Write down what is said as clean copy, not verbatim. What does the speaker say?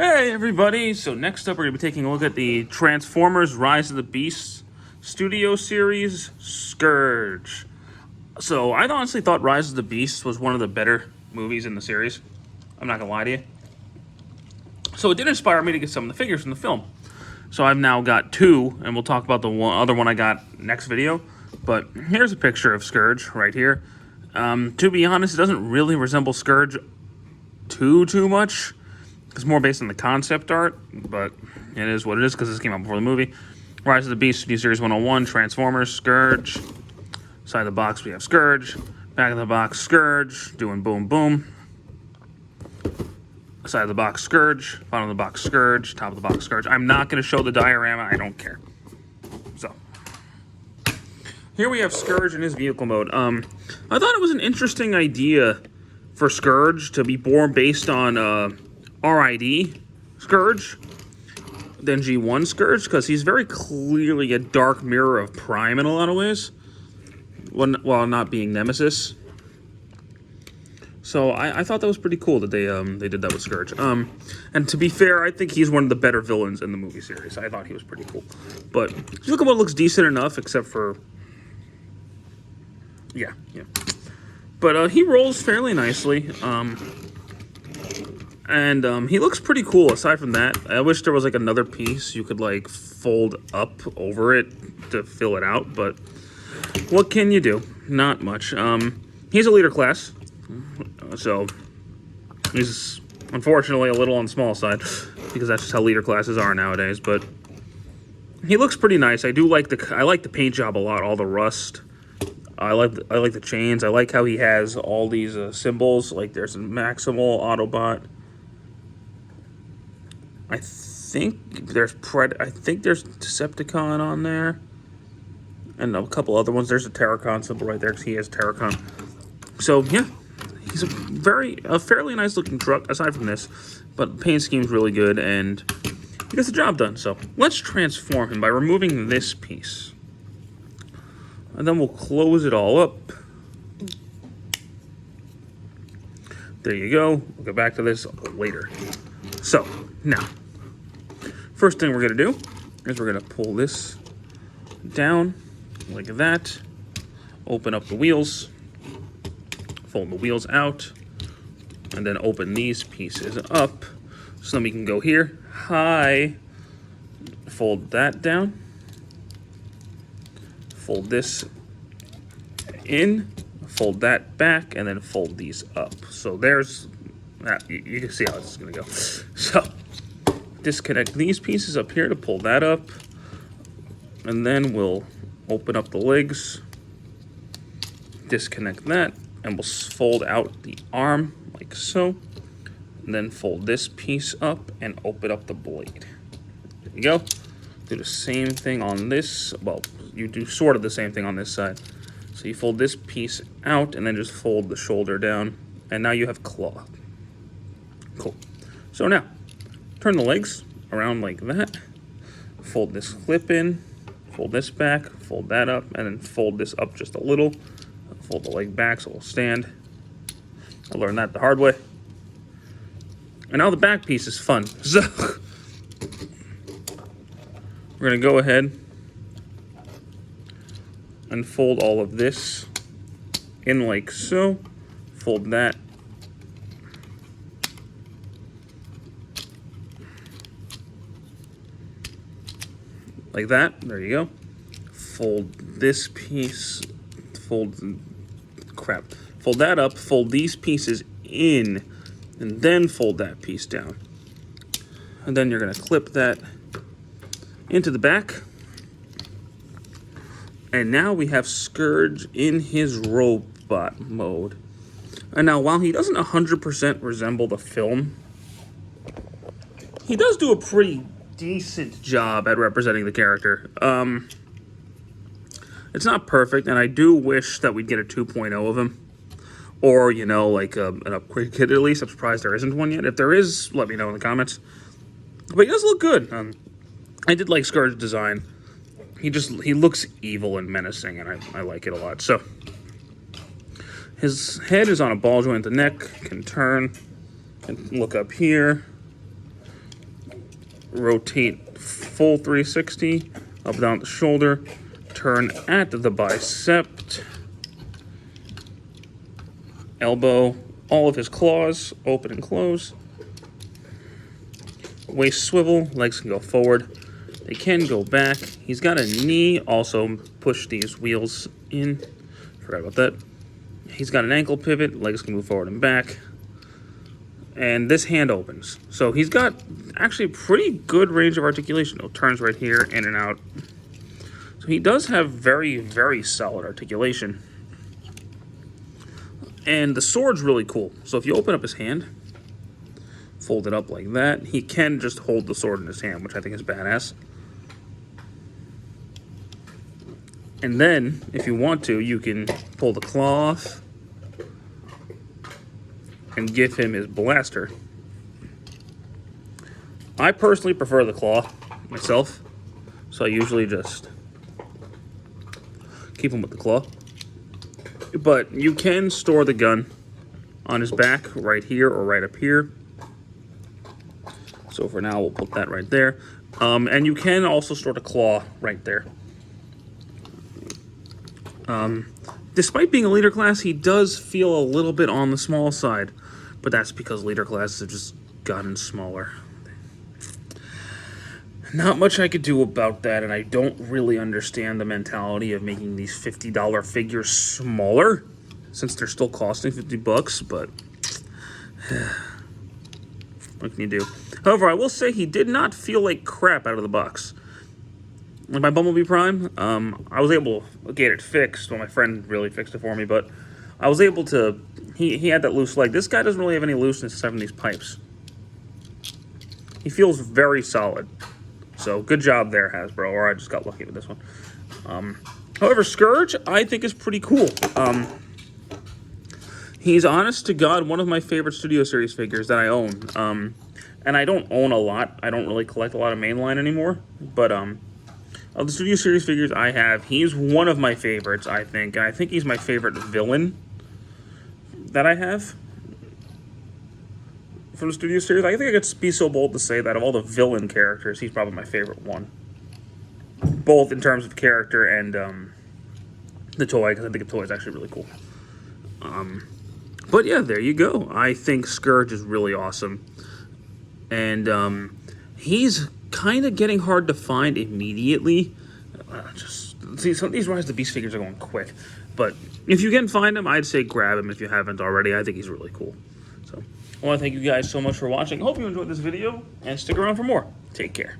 Hey everybody, so next up we're going to be taking a look at the Transformers Rise of the Beasts Studio Series, Scourge. So I honestly thought Rise of the Beasts was one of the better movies in the series. I'm not going to lie to you. So it did inspire me to get some of the figures from the film. So I've now got two, and we'll talk about the other one I got next video. But here's a picture of Scourge right here. To be honest, it doesn't really resemble Scourge too much. It's more based on the concept art, but it is what it is because this came out before the movie. Rise of the Beast, Studio Series 101, Transformers, Scourge. Side of the box, we have Scourge. Back of the box, Scourge, doing boom, boom. Side of the box, Scourge. Bottom of the box, Scourge. Top of the box, Scourge. I'm not going to show the diorama. I don't care. So, here we have Scourge in his vehicle mode. I thought it was an interesting idea for Scourge to be born based on RID Scourge than G1 Scourge, because he's very clearly a dark mirror of Prime in a lot of ways, while not being Nemesis. So I thought that was pretty cool that they did that with Scourge. And to be fair, I think he's one of the better villains in the movie series. I thought he was pretty cool. But if you look at what looks decent enough, except for yeah. But he rolls fairly nicely. And he looks pretty cool aside from that. I wish there was like another piece you could like fold up over it to fill it out, but what can you do? Not much. He's a leader class, so he's unfortunately a little on the small side because that's just how leader classes are nowadays, but he looks pretty nice. I like the paint job a lot, all the rust. I like the chains. I like how he has all these symbols, like there's a Maximal, Autobot. I think there's Decepticon on there, and a couple other ones. There's a Terracon symbol right there because he has Terracon. So yeah, he's a fairly nice looking truck aside from this, but the paint scheme's really good and he gets the job done. So let's transform him by removing this piece, and then we'll close it all up. There you go. We'll get back to this later. So now, first thing we're going to do is we're going to pull this down like that, open up the wheels, fold the wheels out, and then open these pieces up. So then we can go here, high, fold that down, fold this in, fold that back, and then fold these up. So there's that. You can see how this is going to go. So disconnect these pieces up here to pull that up, and then we'll open up the legs, disconnect that, and we'll fold out the arm like so, and then fold this piece up and open up the blade. There you go. Do the same thing on this. Well, you do sort of the same thing on this side. So you fold this piece out and then just fold the shoulder down, and now you have claw. Cool. So now, turn the legs around like that, fold this clip in, fold this back, fold that up, and then fold this up just a little, fold the leg back so it'll stand. I learned that the hard way. And now the back piece is fun. So, we're going to go ahead and fold all of this in like so, fold that, like that. There you go. Fold this piece, fold that up, fold these pieces in, and then fold that piece down. And then you're going to clip that into the back. And now we have Scourge in his robot mode. And now, while he doesn't 100% resemble the film, he does do a pretty decent job at representing the character. It's not perfect, and I do wish that we'd get a 2.0 of him. Or, you know, like an upgrade kit at least. I'm surprised there isn't one yet. If there is, let me know in the comments. But he does look good. I did like Scourge's design. He looks evil and menacing, and I like it a lot. So, his head is on a ball joint. The neck can turn and look up here. rotate full 360, up and down the shoulder, turn at the bicep, elbow, all of his claws, open and close. Waist swivel, legs can go forward. They can go back. He's got a knee, also push these wheels in. Forgot about that. He's got an ankle pivot, legs can move forward and back. And this hand opens. So he's got actually pretty good range of articulation. It turns right here, in and out. So he does have very, very solid articulation. And the sword's really cool. So if you open up his hand, fold it up like that, he can just hold the sword in his hand, which I think is badass. And then, if you want to, you can pull the claw off and give him his blaster. I personally prefer the claw myself, so I usually just keep him with the claw. But you can store the gun on his back right here or right up here. So for now, we'll put that right there. And you can also store the claw right there. Despite being a leader class, he does feel a little bit on the small side, but that's because leader classes have just gotten smaller. Not much I could do about that, and I don't really understand the mentality of making these $50 figures smaller, since they're still costing $50, but what can you do? However, I will say he did not feel like crap out of the box. Like my Bumblebee Prime, I was able to get it fixed. Well, my friend really fixed it for me, but I was able to, he had that loose leg. This guy doesn't really have any looseness except in these pipes. He feels very solid. So good job there, Hasbro, or I just got lucky with this one. However, Scourge, I think is pretty cool. He's honest to God one of my favorite Studio Series figures that I own. And I don't own a lot. I don't really collect a lot of mainline anymore, but of the Studio Series figures I have, he's one of my favorites, I think. And I think he's my favorite villain that I have from the Studio Series. I think I could be so bold to say that of all the villain characters, he's probably my favorite one. Both in terms of character and the toy, because I think the toy is actually really cool. But yeah, there you go. I think Scourge is really awesome. And he's kind of getting hard to find immediately. See, some of these Rise of the Beast figures are going quick. But if you can find him, I'd say grab him if you haven't already. I think he's really cool. So I want to thank you guys so much for watching. I hope you enjoyed this video, and stick around for more. Take care.